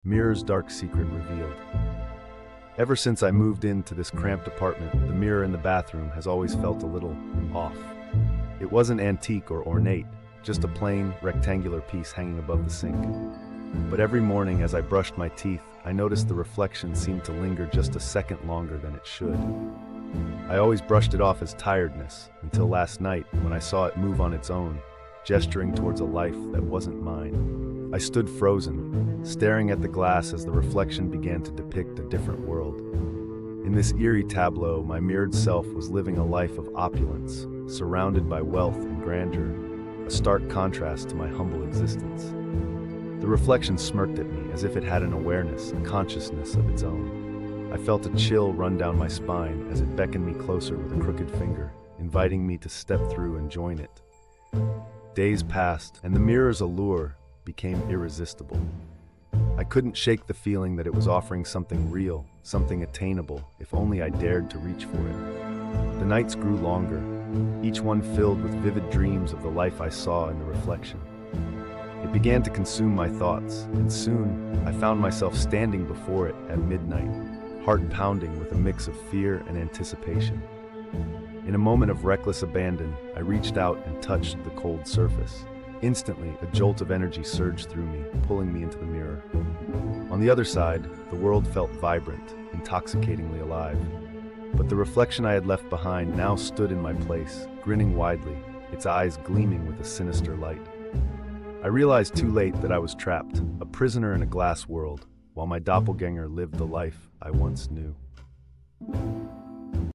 Mirror's dark secret revealed. Ever since I moved into this cramped apartment, the mirror in the bathroom has always felt a little off. It wasn't antique or ornate, just a plain, rectangular piece hanging above the sink. But every morning as I brushed my teeth, I noticed the reflection seemed to linger just a second longer than it should. I always brushed it off as tiredness, until last night when I saw it move on its own, gesturing towards a life that wasn't mine. I stood frozen, staring at the glass as the reflection began to depict a different world. In this eerie tableau, my mirrored self was living a life of opulence, surrounded by wealth and grandeur, a stark contrast to my humble existence. The reflection smirked at me as if it had an awareness, a consciousness of its own. I felt a chill run down my spine as it beckoned me closer with a crooked finger, inviting me to step through and join it. Days passed, and the mirror's allure became irresistible. I couldn't shake the feeling that it was offering something real, something attainable, if only I dared to reach for it. The nights grew longer, each one filled with vivid dreams of the life I saw in the reflection. It began to consume my thoughts, and soon I found myself standing before it at midnight, heart pounding with a mix of fear and anticipation. In a moment of reckless abandon, I reached out and touched the cold surface. Instantly, a jolt of energy surged through me, pulling me into the mirror. On the other side, the world felt vibrant, intoxicatingly alive. But the reflection I had left behind now stood in my place, grinning widely, its eyes gleaming with a sinister light. I realized too late that I was trapped, a prisoner in a glass world, while my doppelganger lived the life I once knew.